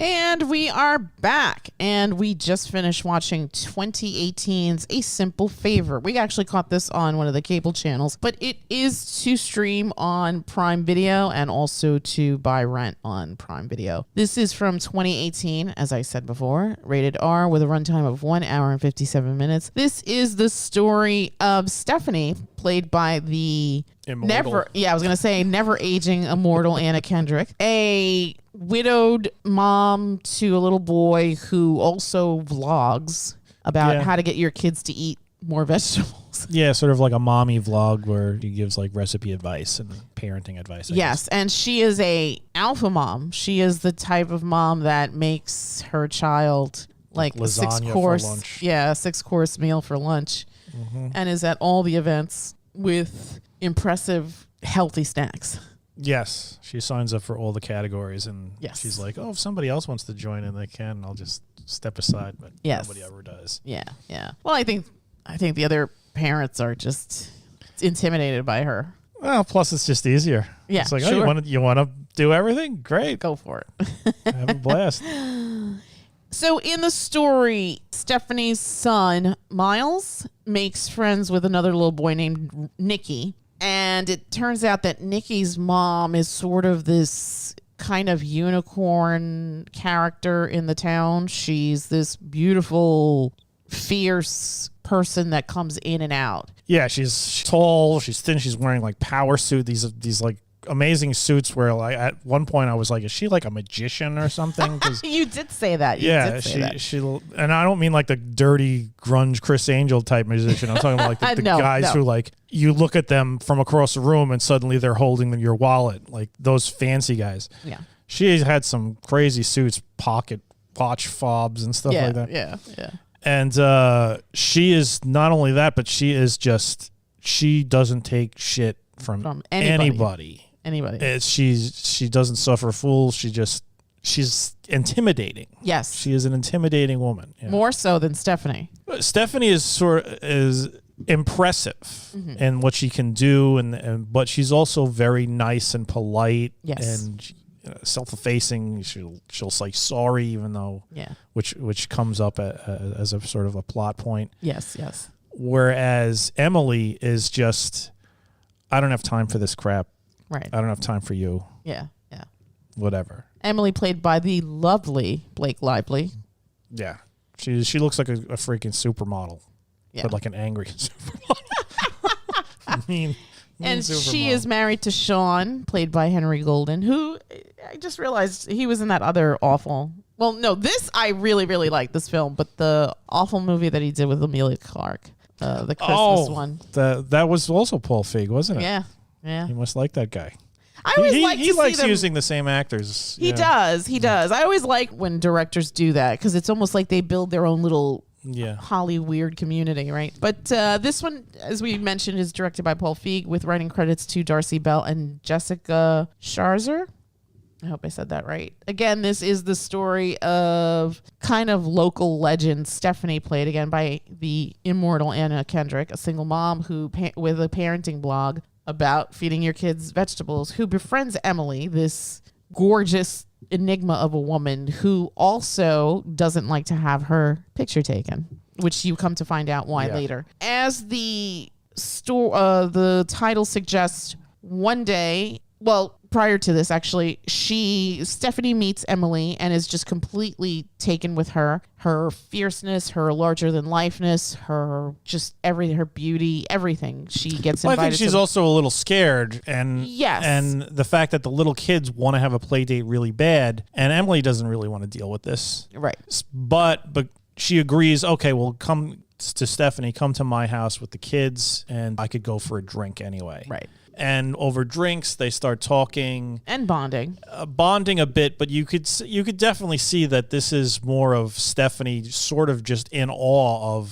And we are back, and we just finished watching 2018's A Simple Favor. We actually caught this on one of the cable channels, but it is to stream on Prime Video and also to buy rent on Prime Video. This is from 2018, as I said before, rated R with a runtime of 1 hour and 57 minutes. This is the story of Stephanie, played by the never aging immortal Anna Kendrick, a widowed mom to a little boy who also vlogs about how to get your kids to eat more vegetables. Yeah, sort of like a mommy vlog where he gives like recipe advice and parenting advice. Yes, and she is a alpha mom. She is the type of mom that makes her child like a lasagna for lunch. Yeah, a 6-course meal for lunch, and is at all the events with impressive healthy snacks. Yes, she signs up for all the categories, and she's like, "Oh, if somebody else wants to join in, they can. I'll just step aside." But nobody ever does. Yeah. Well, I think the other parents are just intimidated by her. Well, plus it's just easier. Yeah, it's like, sure. Oh, you want to do everything? Great, go for it. Have a blast. So in the story, Stephanie's son, Miles, makes friends with another little boy named Nikki. And it turns out that Nikki's mom is sort of this kind of unicorn character in the town. She's this beautiful, fierce person that comes in and out. Yeah, she's tall, she's thin, she's wearing like power suit, these like amazing suits where like at one point I was like, is she like a magician or something? You did say that. She and I don't mean like the dirty grunge Chris Angel type musician. I'm talking about like the guys who like you look at them from across the room and suddenly they're holding your wallet, like those fancy guys. Yeah. She had some crazy suits, pocket watch fobs and stuff like that. Yeah. And she is not only that, but she doesn't take shit from anybody. She doesn't suffer fools. She's intimidating. Yes. She is an intimidating woman. Yeah. More so than Stephanie. Stephanie is impressive in what she can do, but she's also very nice and polite and self-effacing. She'll say sorry even though which comes up as a sort of a plot point. Yes. Whereas Emily is just, I don't have time for this crap. Right. I don't have time for you. Yeah. Whatever. Emily, played by the lovely Blake Lively. Yeah. She looks like a freaking supermodel. Yeah. But like an angry supermodel. mean and supermodel. She is married to Sean, played by Henry Golden, who I just realized he was in that other awful... Well, no, I really, really like this film, but the awful movie that he did with Emilia Clarke, the Christmas one. That was also Paul Feig, wasn't it? Yeah. You must like that guy. I always he likes using the same actors. He does. I always like when directors do that because it's almost like they build their own little Holly weird community, right? But this one, as we mentioned, is directed by Paul Feig with writing credits to Darcey Bell and Jessica Sharzer. I hope I said that right. Again, this is the story of kind of local legend Stephanie, played again by the immortal Anna Kendrick, a single mom with a parenting blog about feeding your kids vegetables, who befriends Emily, this gorgeous enigma of a woman who also doesn't like to have her picture taken, which you come to find out why later. As the title suggests, one day, well, prior to this, actually, Stephanie meets Emily and is just completely taken with her fierceness, her larger-than-lifeness, her just everything, her beauty, everything. She gets invited. I think she's also a little scared, and and the fact that the little kids want to have a play date really bad, and Emily doesn't really want to deal with this, right? But she agrees. Okay, well, come to Stephanie, come to my house with the kids, and I could go for a drink anyway, right? And over drinks, they start talking and bonding a bit. But you could definitely see that this is more of Stephanie, sort of just in awe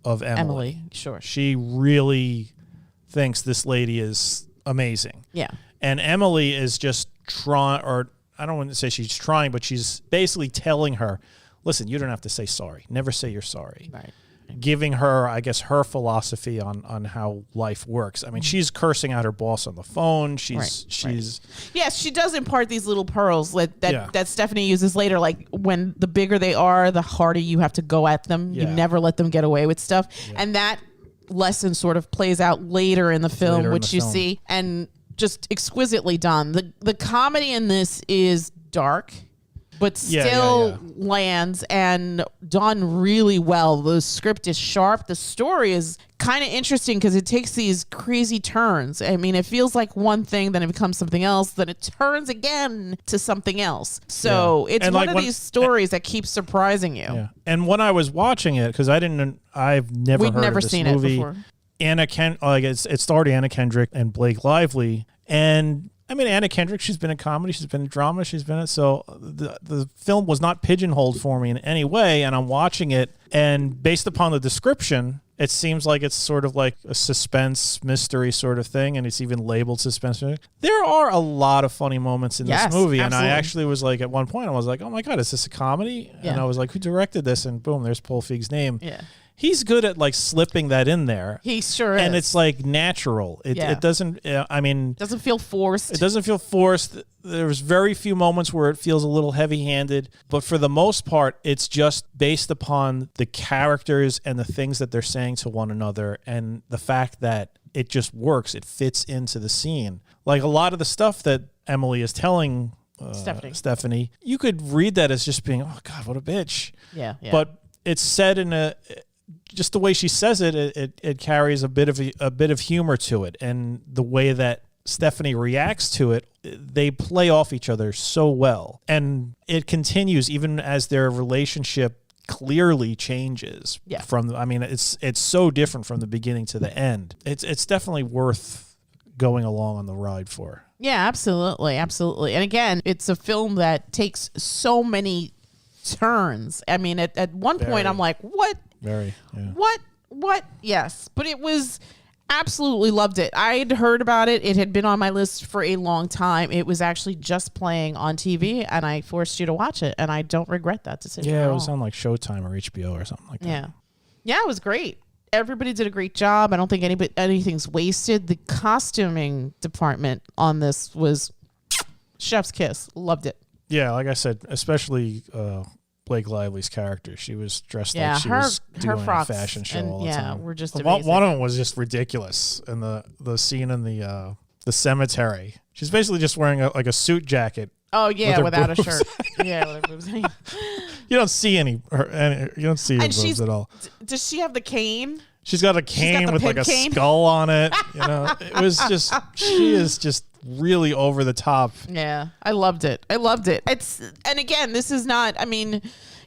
of Emily. Sure, she really thinks this lady is amazing. Yeah, and Emily is just trying, or I don't want to say she's trying, but she's basically telling her, "Listen, you don't have to say sorry. Never say you're sorry." Right. giving her, I guess, her philosophy on how life works. I mean, she's cursing out her boss on the phone. She's yes, she does impart these little pearls that Stephanie uses later. Like when the bigger they are, the harder you have to go at them. You never let them get away with stuff, and that lesson sort of plays out later in the film, which you see, and just exquisitely done. The comedy in this is dark, but still lands and done really well. The script is sharp. The story is kind of interesting because it takes these crazy turns. I mean, it feels like one thing, then it becomes something else, then it turns again to something else. So it's and one of these stories that keeps surprising you. Yeah. And when I was watching it, because I've never heard of this seen movie. It before. It starred Anna Kendrick and Blake Lively, and I mean, Anna Kendrick, she's been in comedy, she's been in drama, so the film was not pigeonholed for me in any way, and I'm watching it, and based upon the description, it seems like it's sort of like a suspense mystery sort of thing, and it's even labeled suspense. There are a lot of funny moments in this movie, and I actually was like, at one point, I was like, oh my God, is this a comedy? Yeah. And I was like, who directed this? And boom, there's Paul Feig's name. Yeah. He's good at like slipping that in there. He sure is. And it's like natural. It doesn't, doesn't feel forced. It doesn't feel forced. There's very few moments where it feels a little heavy-handed. But for the most part, it's just based upon the characters and the things that they're saying to one another and the fact that it just works. It fits into the scene. Like a lot of the stuff that Emily is telling Stephanie, you could read that as just being, oh God, what a bitch. Yeah. But it's said in just the way she says it, it carries a bit of humor to it, and the way that Stephanie reacts to it, they play off each other so well, and it continues even as their relationship clearly changes. Yeah. It's so different from the beginning to the end. It's definitely worth going along on the ride for. Yeah, absolutely, and again, it's a film that takes so many turns. I mean, at one point, I'm like, what? Very, yeah. What? Yes. But it was absolutely loved it. I'd heard about it. It had been on my list for a long time. It was actually just playing on TV, and I forced you to watch it, and I don't regret that decision. Yeah, it was on like Showtime or HBO or something like that. Yeah. Yeah, it was great. Everybody did a great job. I don't think anything's wasted. The costuming department on this was chef's kiss. Loved it. Yeah, like I said, especially Blake Lively's character. She was dressed like she was doing a fashion show all the time. We're just amazing. One of them was just ridiculous. In the scene in the cemetery, she's basically just wearing a suit jacket. Oh yeah, without a shirt. Yeah, with her boobs. You don't see her boobs at all. Does she have the cane? She's got a cane with like a skull on it. It was just, she is just really over the top. Yeah, I loved it. And again, this is not, I mean,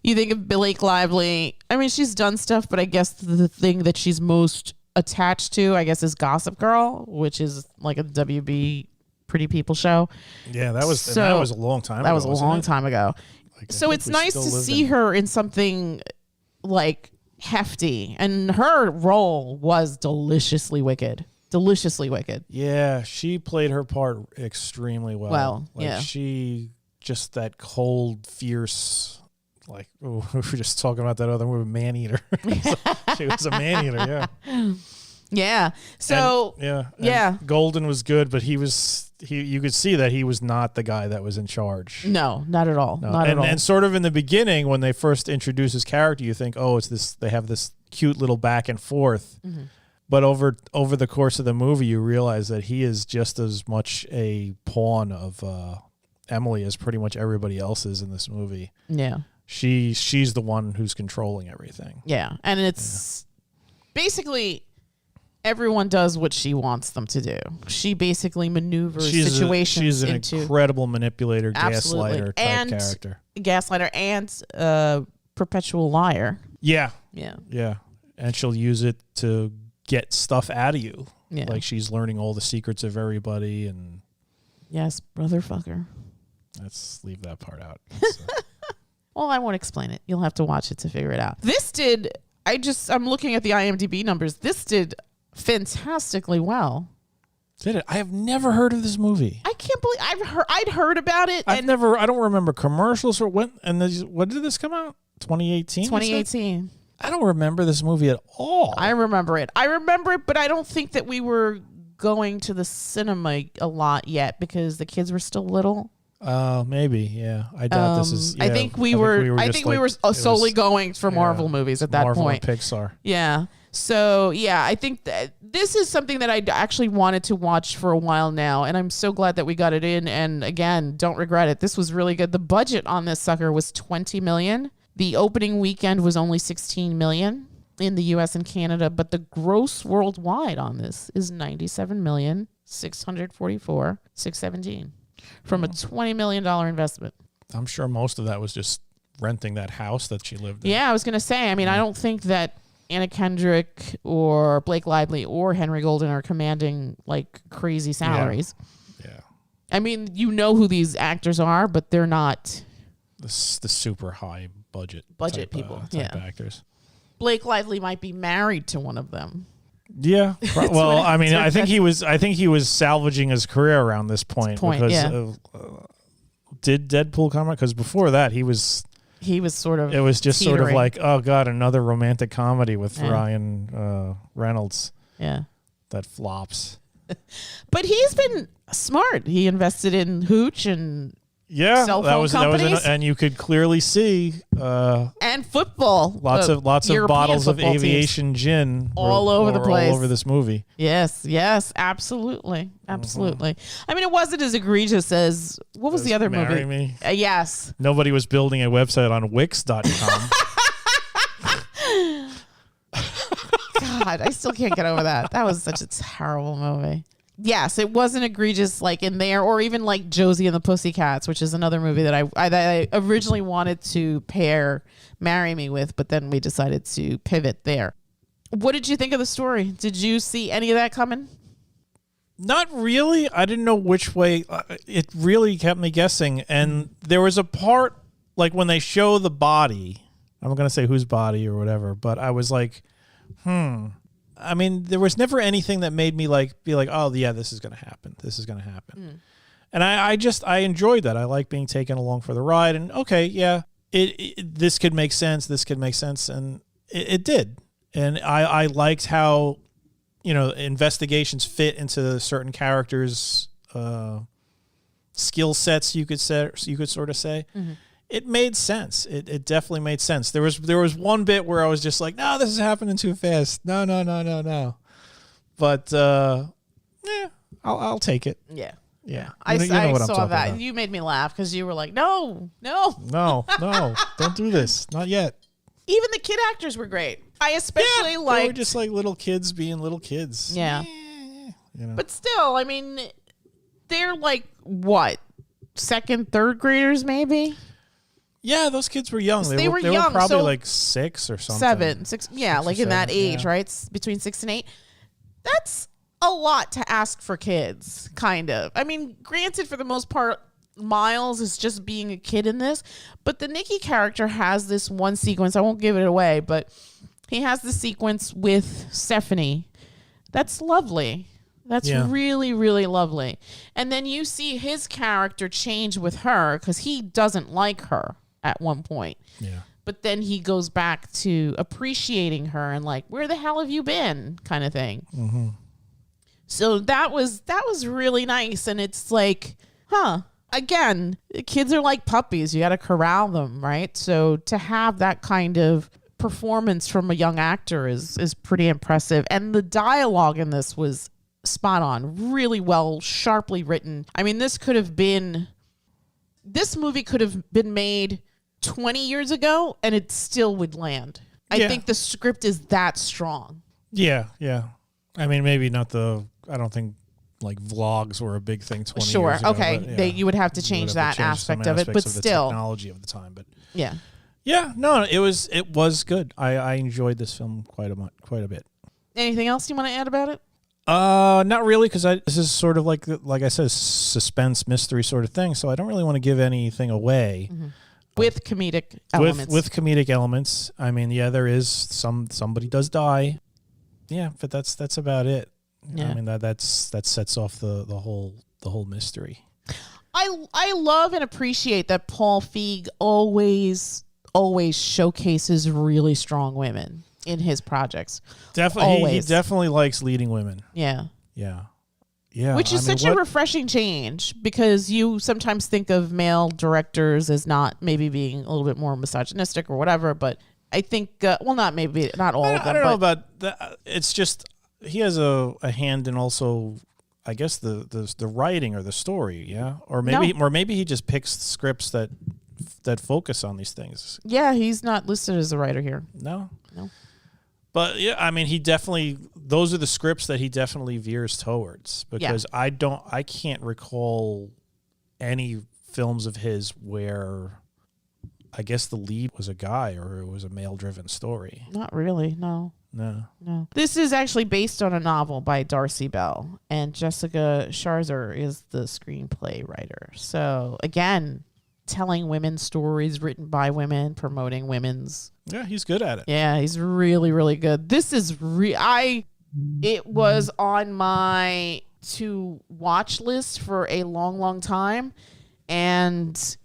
you think of Blake Lively, I mean, she's done stuff, but I guess the thing that she's most attached to, I guess, is Gossip Girl, which is like a WB Pretty People show. Yeah, that was a long time ago. That was a long time ago. So it's nice to see her in something like hefty, and her role was deliciously wicked. Yeah, she played her part extremely well. She just that cold, fierce, like we were just talking about that other movie, Man-Eater. She was a man-eater, yeah. So and Golden was good, but you could see that he was not the guy that was in charge. No, not at all. No. Not at all. And sort of in the beginning, when they first introduce his character, you think, oh, it's this. They have this cute little back and forth. Mm-hmm. But over the course of the movie, you realize that he is just as much a pawn of Emily as pretty much everybody else is in this movie. Yeah, she's the one who's controlling everything. Yeah, and it's basically everyone does what she wants them to do. She basically maneuvers situations. She's an incredible manipulator, gaslighter type character. Gaslighter and perpetual liar. Yeah. And she'll use it to get stuff out of you. Yeah. Like she's learning all the secrets of everybody. And yes, brother fucker. Let's leave that part out. Well, I won't explain it. You'll have to watch it to figure it out. I'm looking at the IMDb numbers. This did fantastically well. Did it? I have never heard of this movie. I can't believe I'd heard about it. I don't remember commercials or when. And when did this come out? 2018. 2018. I don't remember this movie at all. I remember it, but I don't think that we were going to the cinema a lot yet because the kids were still little. Maybe, yeah. I doubt this is. Yeah, I think we were solely going for Marvel movies at that Marvel point. And Pixar. Yeah. So yeah, I think that this is something that I actually wanted to watch for a while now, and I'm so glad that we got it in. And again, don't regret it. This was really good. The budget on this sucker was $20 million. The opening weekend was only $16 million in the U.S. and Canada, but the gross worldwide on this is $97,644,617 from a $20 million investment. I'm sure most of that was just renting that house that she lived in. Yeah, I was going to say, I mean, I don't think that Anna Kendrick or Blake Lively or Henry Golden are commanding like crazy salaries. Yeah. I mean, you know who these actors are, but they're not the super high budget type, people. Type actors. Blake Lively might be married to one of them. Yeah. Well, I mean, I think he was salvaging his career around this point because did Deadpool come out? Because before that, he was sort of. It was just teetering. Sort of like, oh god, another romantic comedy with Ryan Reynolds. Yeah. That flops. But he's been smart. He invested in Hooch and. Yeah, that was and you could clearly see and football. Lots of bottles of aviation gin all over the place, all over this movie. Yes, absolutely. I mean, it wasn't as egregious as what was the other Marry movie? Me? Yes. Nobody was building a website on Wix.com. God, I still can't get over that. That was such a terrible movie. Yes, it wasn't egregious like in there, or even like Josie and the Pussycats, which is another movie that I originally wanted to pair Marry Me with, but then we decided to pivot there. What did you think of the story? Did you see any of that coming? Not really. I didn't know which way. It really kept me guessing. And there was a part, like when they show the body, I'm going to say whose body or whatever, but I was like, I mean, there was never anything that made me be like, oh yeah, this is going to happen. This is going to happen. And I enjoyed that. I like being taken along for the ride. And okay, yeah, this could make sense. This could make sense. And it did. And I liked how, investigations fit into certain characters' skill sets. You could sort of say. Mm-hmm. It made sense. It definitely made sense. There was one bit where I was just like, no, this is happening too fast. No. But I'll take it. Yeah. Yeah. I saw that. About. You made me laugh because you were like, no, don't do this. Not yet. Even the kid actors were great. I especially they were just like little kids being little kids. Yeah. But still, I mean, they're like what? Second, third graders maybe? Yeah, those kids were young. They were young, probably so like 6 or something. 7, 6. Yeah, like in that age, right? It's between 6 and 8. That's a lot to ask for kids, kind of. I mean, granted, for the most part, Miles is just being a kid in this, but the Nikki character has this one sequence. I won't give it away, but he has the sequence with Stephanie. That's lovely. That's really, really lovely. And then you see his character change with her because he doesn't like her at one point. Yeah. But then he goes back to appreciating her and like, where the hell have you been? Kind of thing. Mm-hmm. So that was really nice. And it's like, again, kids are like puppies. You got to corral them, right? So to have that kind of performance from a young actor is pretty impressive. And the dialogue in this was spot on, really well, sharply written. I mean, this movie could have been made 20 years ago and it still would land. I think the script is that strong. Yeah. I mean, maybe not I don't think like vlogs were a big thing 20 years ago. Sure, okay. You would have to change that aspect of it, but still. The technology of the time, but. Yeah. Yeah, no, it was good. I enjoyed this film quite a bit. Anything else you want to add about it? Not really, because this is sort of like I said, suspense mystery sort of thing. So I don't really want to give anything away. Mm-hmm. With comedic elements. With comedic elements. I mean, yeah, there is somebody does die. Yeah, but that's about it. Yeah. I mean that sets off the whole mystery. I love and appreciate that Paul Feig always always showcases really strong women in his projects. Definitely, he definitely likes leading women. Yeah. Yeah. Yeah. Which is such a refreshing change, because you sometimes think of male directors as not maybe being a little bit more misogynistic or whatever, but I think, not all of them. I don't know about that. It's just, he has a hand in also, I guess, the writing or the story, yeah? Or maybe he just picks scripts that focus on these things. Yeah, he's not listed as a writer here. No. But yeah, I mean, those are the scripts that he definitely veers towards, because I can't recall any films of his where I guess the lead was a guy or it was a male-driven story. Not really, no. No. This is actually based on a novel by Darcey Bell, and Jessica Sharzer is the screenplay writer. So again, telling women's stories written by women, promoting women's. Yeah, he's good at it. Yeah, he's really, really good. This is it was on my to watch list for a long, long time, and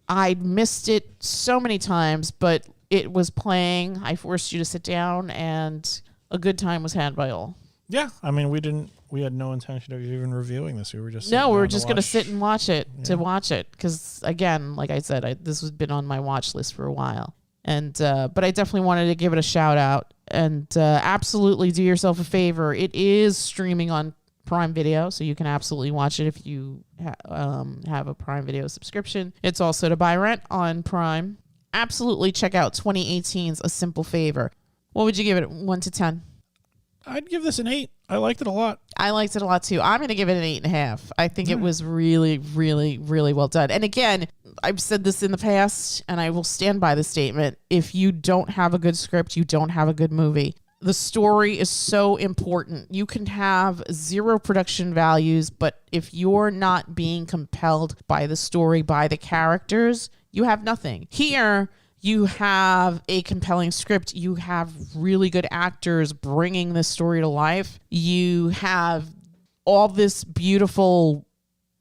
I'd missed it so many times, but it was playing. I forced you to sit down, and a good time was had by all. Yeah, I mean, we had no intention of even reviewing this. We were just we were just going to sit and watch it to watch it, because again, like I said, this has been on my watch list for a while, and but I definitely wanted to give it a shout out, and absolutely do yourself a favor. It is streaming on Prime Video, so you can absolutely watch it if you have a Prime Video subscription. It's also to buy rent on Prime. Absolutely check out 2018's A Simple Favor. What would you give it, 1 to 10? I'd give this an 8. I liked it a lot. I liked it a lot too. I'm going to give it an 8.5. I think it was really, really, really well done. And again, I've said this in the past, and I will stand by the statement. If you don't have a good script, you don't have a good movie. The story is so important. You can have 0 production values, but if you're not being compelled by the story, by the characters, you have nothing. Here, you have a compelling script. You have really good actors bringing this story to life. You have all this beautiful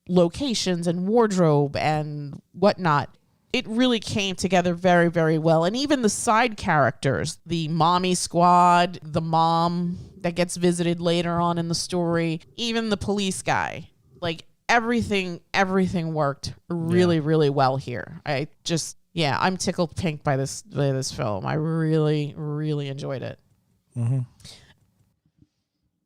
locations and wardrobe and whatnot. It really came together very, very well. And even the side characters, the mommy squad, the mom that gets visited later on in the story, even the police guy, like everything worked really, really well here. I'm tickled pink by this film. I really, really enjoyed it. Mm-hmm.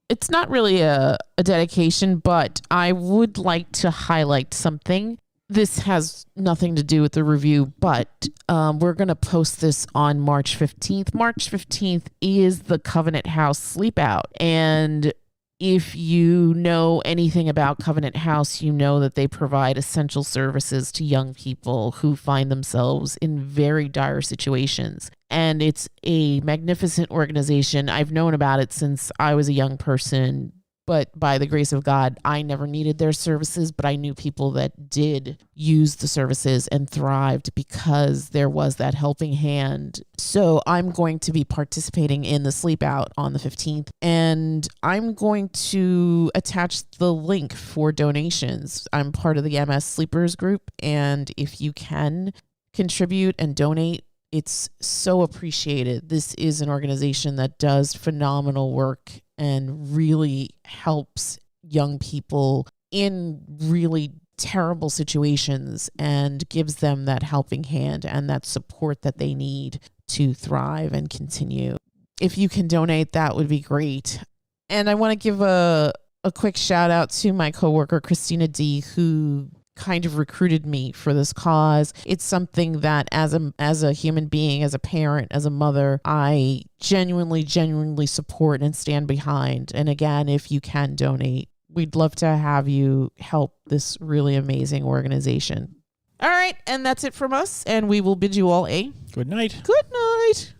It's not really a dedication, but I would like to highlight something. This has nothing to do with the review, but we're going to post this on March 15th. March 15th is the Covenant House Sleep Out. And if you know anything about Covenant House, you know that they provide essential services to young people who find themselves in very dire situations. And it's a magnificent organization. I've known about it since I was a young person. But by the grace of God, I never needed their services, but I knew people that did use the services and thrived because there was that helping hand. So I'm going to be participating in the Sleep Out on the 15th, and I'm going to attach the link for donations. I'm part of the MS Sleepers group, and if you can contribute and donate, it's so appreciated. This is an organization that does phenomenal work and really helps young people in really terrible situations and gives them that helping hand and that support that they need to thrive and continue. If you can donate, that would be great. And I want to give a quick shout out to my coworker, Christina D., who kind of recruited me for this cause. It's something that as a human being, as a parent, as a mother, I genuinely support and stand behind. And again, if you can donate, we'd love to have you help this really amazing organization. All right, and that's it from us, and we will bid you all a good night. Good night.